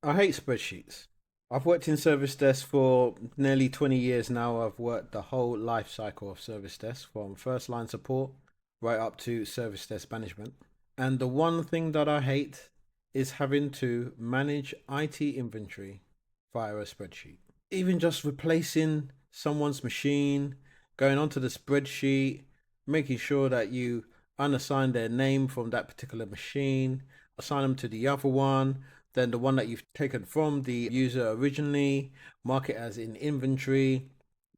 I hate spreadsheets. I've worked in Service Desk for nearly 20 years now. I've worked the whole life cycle of Service Desk from first line support right up to Service Desk management. And the one thing that I hate is having to manage IT inventory via a spreadsheet. Even just replacing someone's machine, going onto the spreadsheet, making sure that you unassign their name from that particular machine, assign them to the other one, then the one that you've taken from the user originally, mark it as in inventory,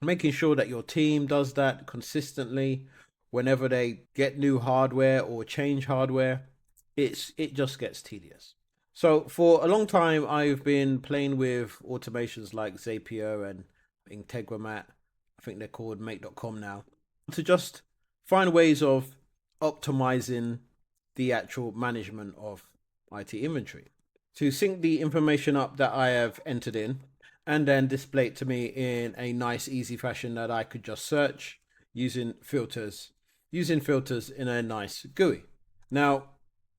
making sure that your team does that consistently whenever they get new hardware or change hardware. It just gets tedious. So for a long time, I've been playing with automations like Zapier and Integromat. I think they're called Make.com now, to just find ways of optimizing the actual management of IT inventory. To sync the information up that I have entered in and then display it to me in a nice, easy fashion that I could just search using filters in a nice GUI. Now,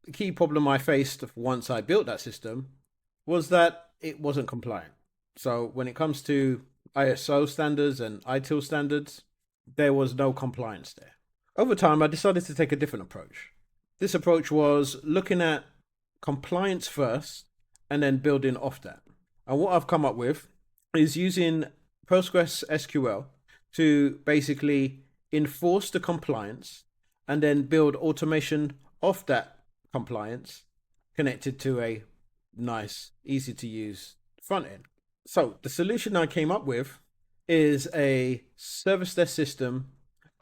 the key problem I faced once I built that system was that it wasn't compliant. So when it comes to ISO standards and ITIL standards, there was no compliance there. Over time, I decided to take a different approach. This approach was looking at compliance first and then building off that. And what I've come up with is using PostgreSQL to basically enforce the compliance and then build automation off that compliance connected to a nice, easy to use front end. So the solution I came up with is a service desk system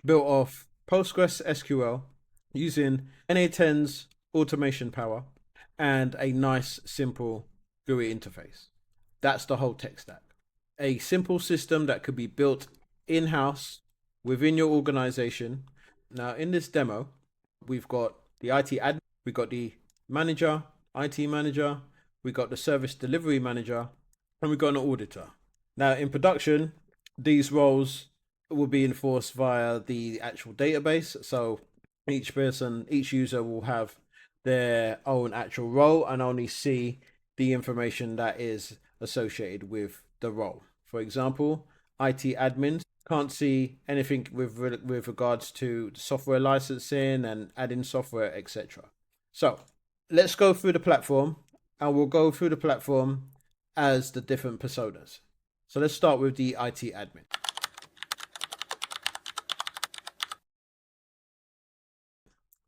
built off PostgreSQL using NA10's automation power and a nice, simple GUI interface. That's the whole tech stack. A simple system that could be built in house within your organization. Now, in this demo, we've got the IT admin, we've got the manager, IT manager, we've got the service delivery manager, and we've got an auditor. Now, in production, these roles will be enforced via the actual database. So each person, each user will have their own actual role and only see the information that is associated with the role. For example, IT admins can't see anything with regards to software licensing and adding software, etc. So let's go through the platform, and we'll go through the platform as the different personas. So let's start with the IT admin.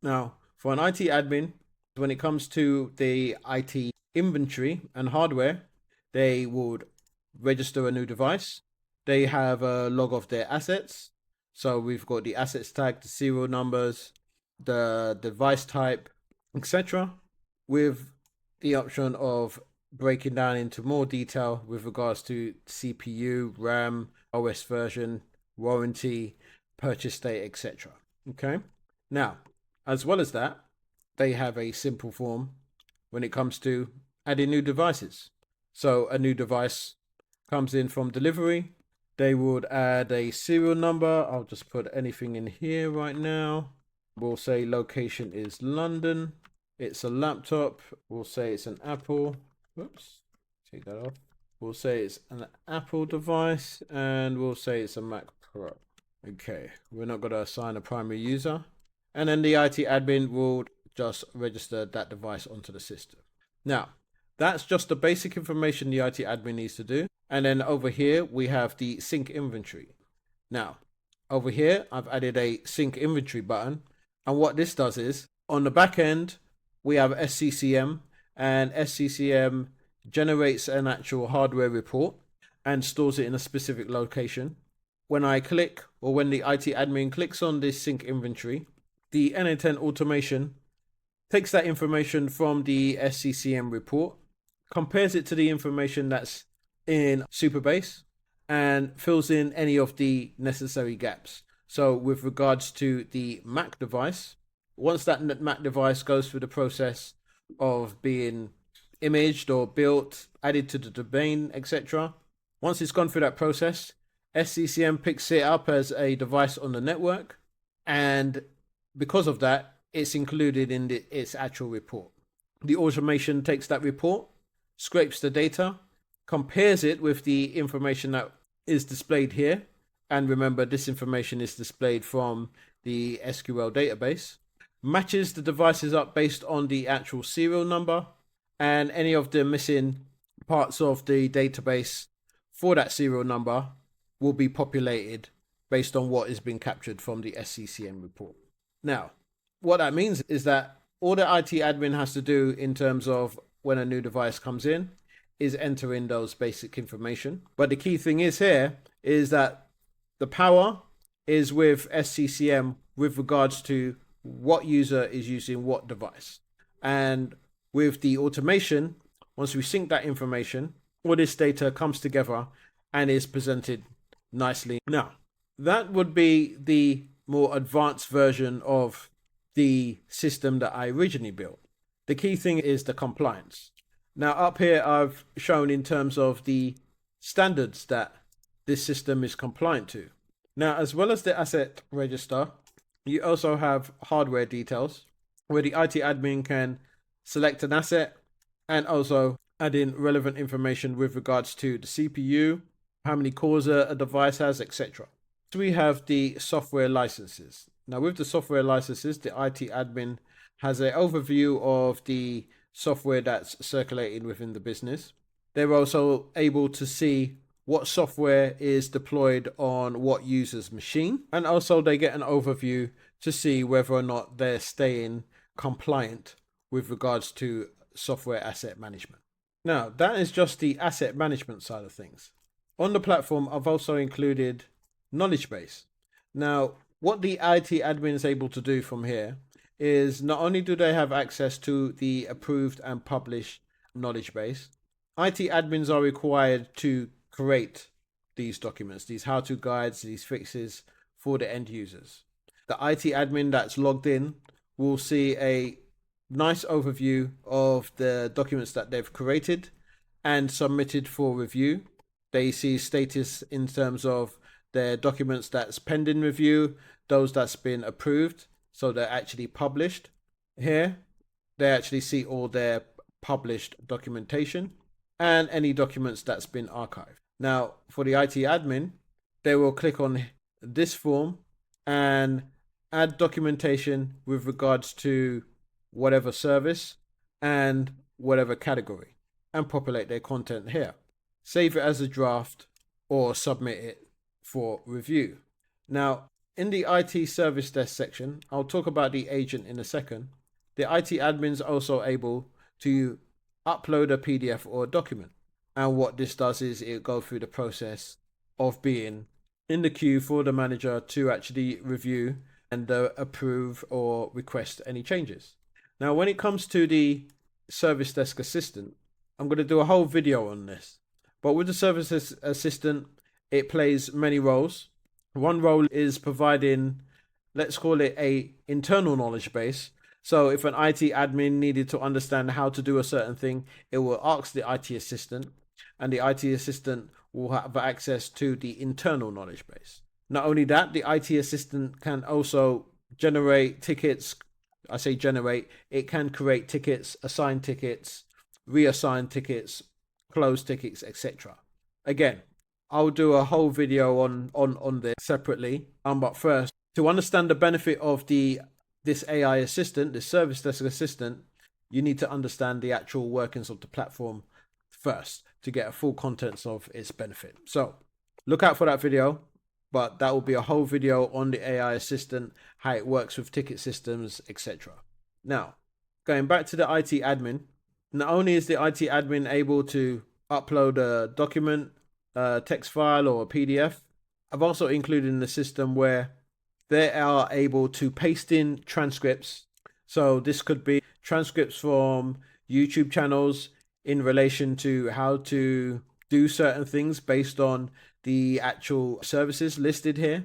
Now, for an IT admin, when it comes to the IT inventory and hardware, they would register a new device. They have a log of their assets. So we've got the assets tag, the serial numbers, the device type, etc. With the option of breaking down into more detail with regards to CPU, RAM, OS version, warranty, purchase date, etc. Okay. Now, as well as that, they have a simple form when it comes to adding new devices. So a new device comes in from delivery. They would add a serial number. I'll just put anything in here right now. We'll say location is London. It's a laptop. We'll say it's an Apple. Whoops, take that off. We'll say it's an Apple device, and we'll say it's a Mac Pro. Okay, we're not going to assign a primary user. And then the IT admin will just register that device onto the system. Now, that's just the basic information the IT admin needs to do. And then over here, we have the sync inventory. Now, over here, I've added a sync inventory button. And what this does is, on the back end, we have SCCM, and SCCM generates an actual hardware report and stores it in a specific location. When I click, or when the IT admin clicks on this sync inventory, the NA10 automation takes that information from the SCCM report, compares it to the information that's in Supabase, and fills in any of the necessary gaps. So with regards to the Mac device, once that Mac device goes through the process of being imaged or built, added to the domain, etc., once it's gone through that process, SCCM picks it up as a device on the network, and because of that, it's included in its actual report. The automation takes that report scrapes the data, compares it with the information that is displayed here. And remember, this information is displayed from the SQL database. Matches the devices up based on the actual serial number and any of the missing parts of the database for that serial number will be populated based on what has been captured from the SCCM report. Now, what that means is that all the IT admin has to do in terms of when a new device comes in is enter in those basic information. But the key thing is here is that the power is with SCCM with regards to what user is using what device. And with the automation, once we sync that information, all this data comes together and is presented nicely. Now, that would be the more advanced version of the system that I originally built. The key thing is the compliance. Now, up here, I've shown in terms of the standards that this system is compliant to. Now, as well as the asset register, you also have hardware details where the IT admin can select an asset and also add in relevant information with regards to the CPU, how many cores a device has, etc. So we have the software licenses. Now, with the software licenses, the IT admin has an overview of the software that's circulating within the business. They're also able to see what software is deployed on what user's machine. And also they get an overview to see whether or not they're staying compliant with regards to software asset management. Now, that is just the asset management side of things. On the platform, I've also included knowledge base. Now, what the IT admin is able to do from here is not only do they have access to the approved and published knowledge base, IT admins are required to create these documents, these how-to guides, these fixes for the end users. The IT admin that's logged in will see a nice overview of the documents that they've created and submitted for review. They see status in terms of their documents that's pending review, those that's been approved, so they're actually published. Here, they actually see all their published documentation and any documents that's been archived. Now, for the IT admin, they will click on this form and add documentation with regards to whatever service and whatever category and populate their content here. Save it as a draft or submit it for review. Now, in the IT Service Desk section, I'll talk about the agent in a second. The IT admin is also able to upload a PDF or a document. And what this does is it goes through the process of being in the queue for the manager to actually review and approve or request any changes. Now, when it comes to the Service Desk Assistant, I'm going to do a whole video on this. But with the Service Assistant, it plays many roles. One role is providing, let's call it a internal knowledge base. So if an IT admin needed to understand how to do a certain thing, it will ask the IT assistant, and the IT assistant will have access to the internal knowledge base. Not only that, the IT assistant can also generate tickets. I say generate, it can create tickets, assign tickets, reassign tickets, close tickets, etc. Again, I'll do a whole video on this separately. But first, to understand the benefit of this AI assistant, this Service Desk Assistant, you need to understand the actual workings of the platform first to get a full contents of its benefit. So look out for that video, but that will be a whole video on the AI assistant, how it works with ticket systems, etc. Now, going back to the IT admin, not only is the IT admin able to upload a document, a text file or a PDF, I've also included in the system where they are able to paste in transcripts. So this could be transcripts from YouTube channels in relation to how to do certain things based on the actual services listed here.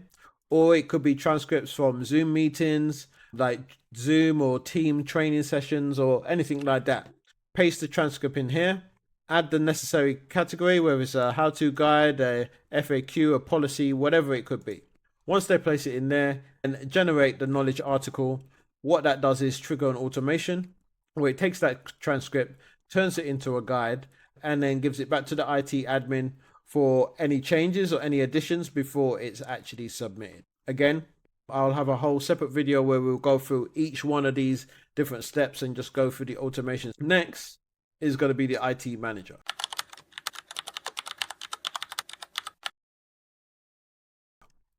Or it could be transcripts from Zoom meetings, like Zoom or team training sessions or anything like that. Paste the transcript in here, add the necessary category, whether it's a how-to guide, a FAQ, a policy, whatever it could be. Once they place it in there and generate the knowledge article, what that does is trigger an automation where it takes that transcript, turns it into a guide, and then gives it back to the IT admin for any changes or any additions before it's actually submitted. Again, I'll have a whole separate video where we'll go through each one of these different steps and just go through the automations. Next is going to be the IT manager.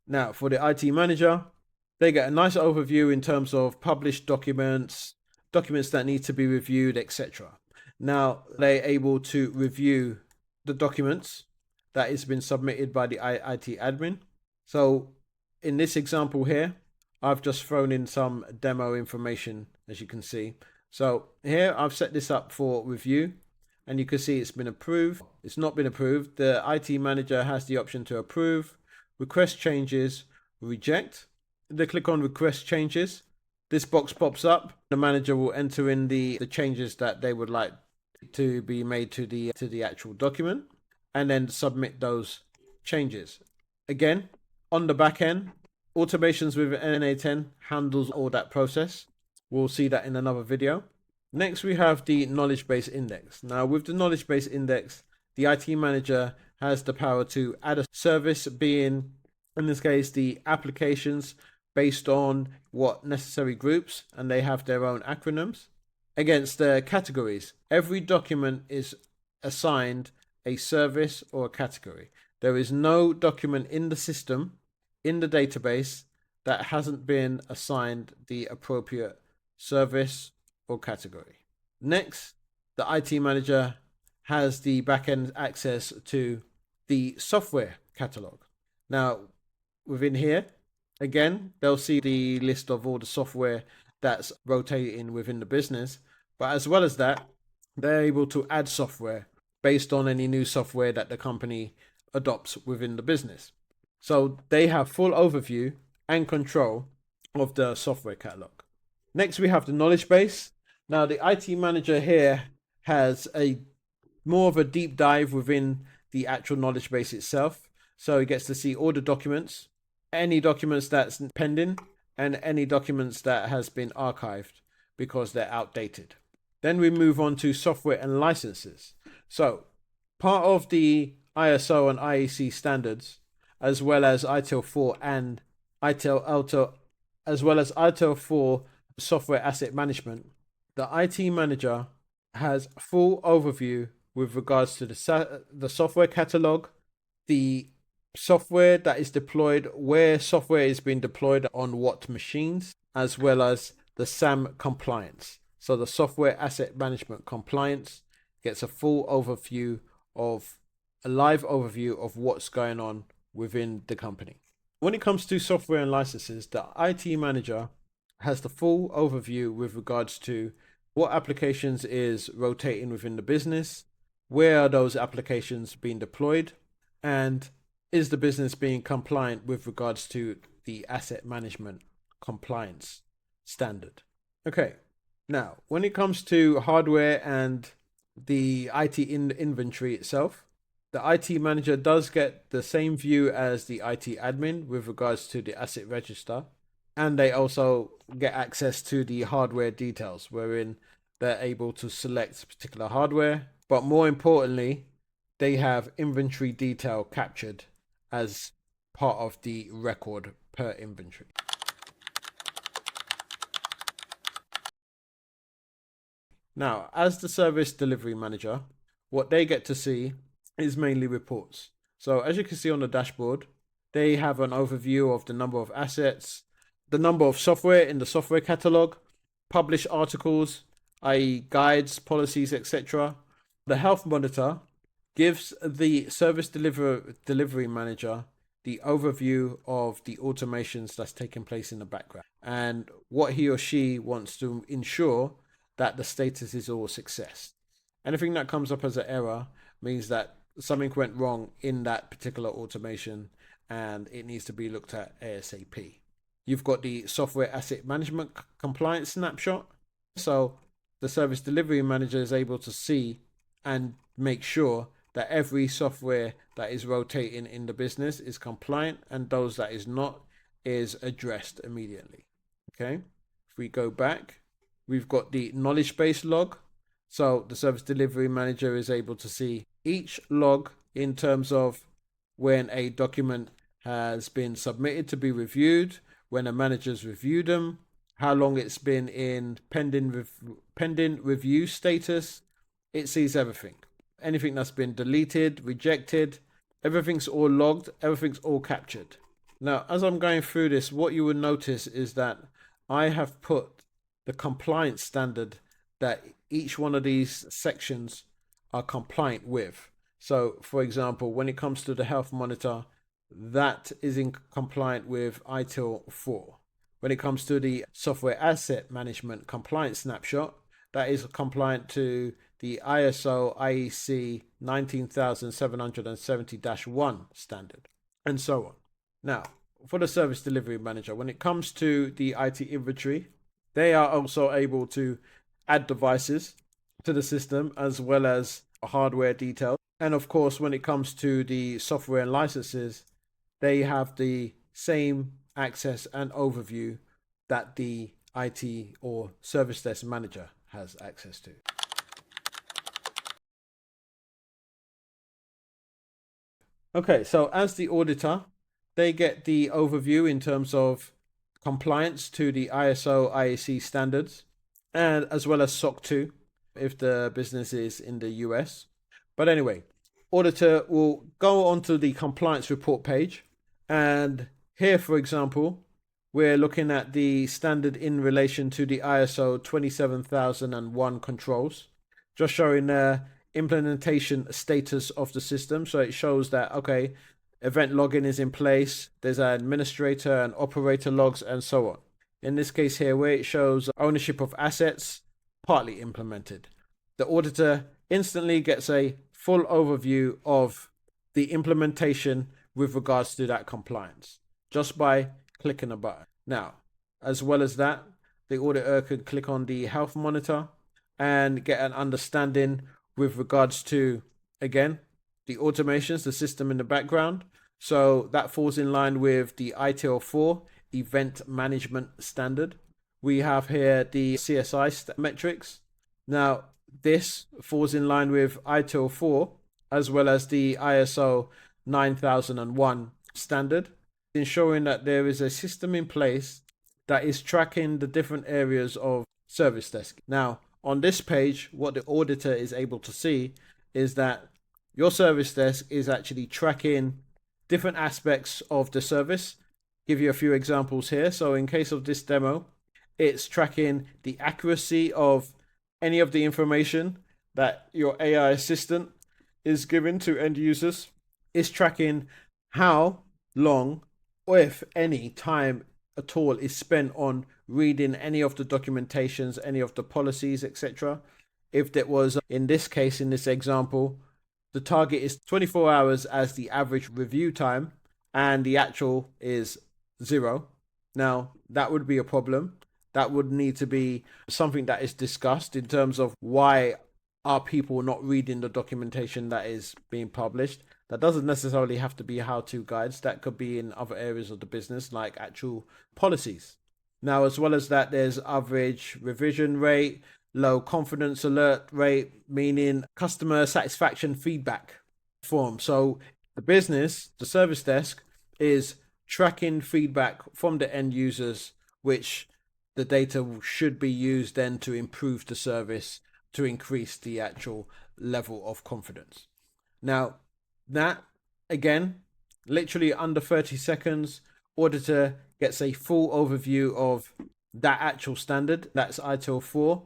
Now, for the IT manager, they get a nice overview in terms of published documents, documents that need to be reviewed, etc. Now, they're able to review the documents that has been submitted by the IT admin. So in this example here, I've just thrown in some demo information, as you can see. So here I've set this up for review, and you can see it's been approved. It's not been approved. The IT manager has the option to approve, request changes, reject. They click on request changes. This box pops up. The manager will enter in the changes that they would like to be made to the actual document, and then submit those changes. Again, on the back end, automations with NA10 handles all that process. We'll see that in another video. Next, we have the knowledge base index. Now, with the knowledge base index, the IT manager has the power to add a service, being, in this case, the applications based on what necessary groups, and they have their own acronyms, against the categories. Every document is assigned a service or a category. There is no document in the system, in the database, that hasn't been assigned the appropriate service or category. Next, the IT manager has the backend access to the software catalog. Now, within here, again, they'll see the list of all the software that's rotating within the business. But as well as that, they're able to add software based on any new software that the company adopts within the business. So they have full overview and control of the software catalog. Next, we have the knowledge base. Now, the IT manager here has a more of a deep dive within the actual knowledge base itself. So he gets to see all the documents, any documents that's pending, and any documents that has been archived because they're outdated. Then we move on to software and licenses. So part of the ISO and IEC standards, as well as ITIL 4 and ITIL, as well as ITIL 4 software asset management, the IT manager has full overview with regards to the software catalog, the software that is deployed, where software is being deployed on what machines, as well as the SAM compliance. So the software asset management compliance gets a full overview of a live overview of what's going on within the company. When it comes to software and licenses, the IT manager has the full overview with regards to what applications is rotating within the business, where are those applications being deployed, and is the business being compliant with regards to the asset management compliance standard. Okay, now when it comes to hardware and the IT inventory itself, the IT manager does get the same view as the IT admin with regards to the asset register, and they also get access to the hardware details, wherein they're able to select particular hardware, but more importantly, they have inventory detail captured as part of the record per inventory. Now, as the service delivery manager, what they get to see is mainly reports. So as you can see on the dashboard, they have an overview of the number of assets, the number of software in the software catalog, published articles, i.e. guides, policies, etc. The health monitor gives the service delivery manager the overview of the automations that's taking place in the background and what he or she wants to ensure that the status is all success. Anything that comes up as an error means that something went wrong in that particular automation and it needs to be looked at ASAP. You've got the software asset management compliance snapshot. So the service delivery manager is able to see and make sure that every software that is rotating in the business is compliant, and those that is not is addressed immediately. Okay, if we go back, we've got the knowledge base log. So the service delivery manager is able to see each log in terms of when a document has been submitted to be reviewed, when a manager's reviewed them, how long it's been in pending review status. It sees everything. Anything that's been deleted, rejected, everything's all logged, everything's all captured. Now, as I'm going through this, what you will notice is that I have put the compliance standard that each one of these sections are compliant with. So, for example, when it comes to the health monitor, that is in compliant with ITIL 4. When it comes to the software asset management compliance snapshot, that is compliant to the ISO IEC 19770-1 standard, and so on. Now, for the service delivery manager, when it comes to the IT inventory, they are also able to add devices to the system as well as hardware details. And of course, when it comes to the software and licenses, they have the same access and overview that the IT or service desk manager has access to. Okay, so as the auditor, they get the overview in terms of compliance to the ISO IEC standards, and as well as SOC 2 if the business is in the US. But anyway, auditor will go onto the compliance report page, and here, for example, we're looking at the standard in relation to the ISO 27001 controls, just showing the implementation status of the system. So it shows that, okay, event login is in place, there's an administrator and operator logs, and so on. In this case here, where it shows ownership of assets, partly implemented. The auditor instantly gets a full overview of the implementation with regards to that compliance, just by clicking a button. Now, as well as that, the auditor could click on the health monitor and get an understanding with regards to, again, the automations, the system in the background. So that falls in line with the ITIL 4 event management standard. We have here the CSI metrics. Now, this falls in line with ITIL 4 as well as the ISO 9001 standard, ensuring that there is a system in place that is tracking the different areas of service desk. Now, on this page, what the auditor is able to see is that your service desk is actually tracking different aspects of the service. Give you a few examples here. So in case of this demo, it's tracking the accuracy of any of the information that your AI assistant is given to end users. It's tracking how long, or if any time at all, is spent on reading any of the documentations, any of the policies, etc. If that was, in this case, in this example, the target is 24 hours as the average review time, and the actual is 0. Now, that would be a problem. That would need to be something that is discussed in terms of why are people not reading the documentation that is being published. That doesn't necessarily have to be how-to guides. That could be in other areas of the business, like actual policies. Now, as well as that, there's average revision rate, low confidence alert rate, meaning customer satisfaction feedback form. So the business, the service desk, is tracking feedback from the end users, which the data should be used then to improve the service, to increase the actual level of confidence. Now, that, again, literally under 30 seconds, auditor gets a full overview of that actual standard. That's ITIL 4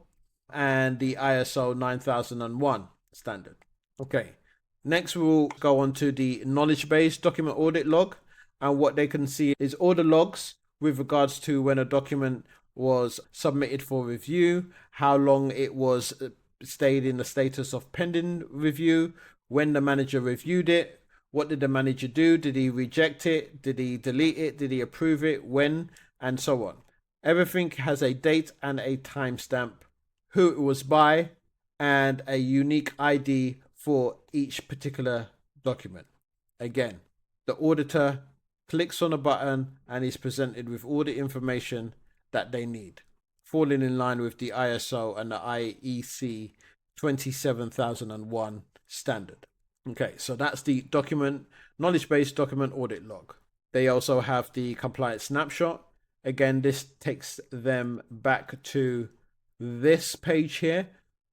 and the ISO 9001 standard. Okay, next we'll go on to the knowledge-based document audit log. And what they can see is all the logs with regards to when a document was submitted for review, how long it was stayed in the status of pending review, when the manager reviewed it, what did the manager do, did he reject it, did he delete it, did he approve it, when, and so on. Everything has a date and a timestamp, who it was by, and a unique ID for each particular document. Again, the auditor clicks on a button and is presented with all the information that they need, falling in line with the ISO and the IEC 27001 standard. Okay, so that's the document, knowledge-based document audit log. They also have the compliance snapshot. Again, this takes them back to this page here.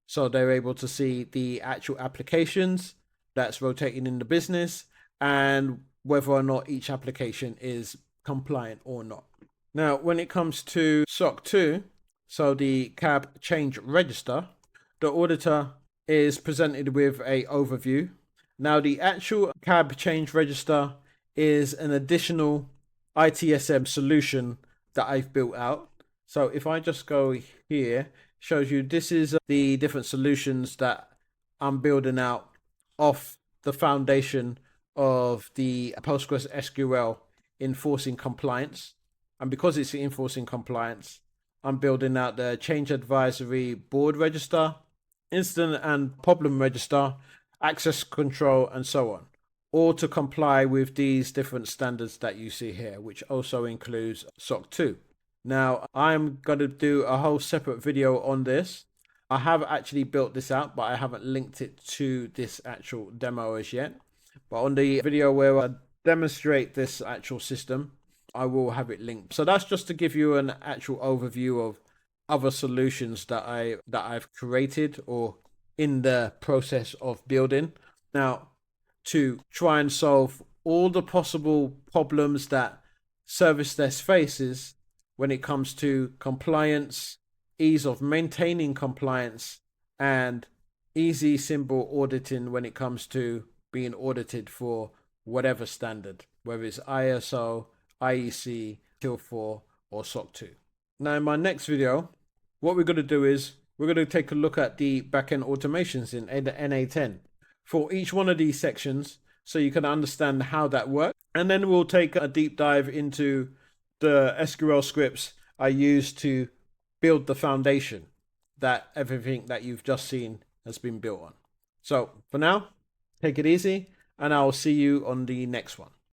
So they're able to see the actual applications that's rotating in the business and whether or not each application is compliant or not. Now, when it comes to SOC 2, so the CAB change register, the auditor is presented with a overview. Now, the actual CAB change register is an additional ITSM solution that I've built out. So if I just go here, shows you this is the different solutions that I'm building out off the foundation of the PostgreSQL enforcing compliance. And because it's enforcing compliance, I'm building out the change advisory board register, incident and problem register, access control, and so on, all to comply with these different standards that you see here, which also includes SOC 2. Now, I'm going to do a whole separate video on this. I have actually built this out, but I haven't linked it to this actual demo as yet. But on the video where I demonstrate this actual system, I will have it linked. So that's just to give you an actual overview of other solutions that I've created or in the process of building. Now, to try and solve all the possible problems that Service Desk faces when it comes to compliance, ease of maintaining compliance, and easy, simple auditing when it comes to being audited for whatever standard, whether it's ISO, IEC, ITIL 4, or SOC 2. Now, in my next video, what we're going to do is we're going to take a look at the backend automations in NA10 for each one of these sections so you can understand how that works. And then we'll take a deep dive into the SQL scripts I use to build the foundation that everything that you've just seen has been built on. So for now, take it easy, and I'll see you on the next one.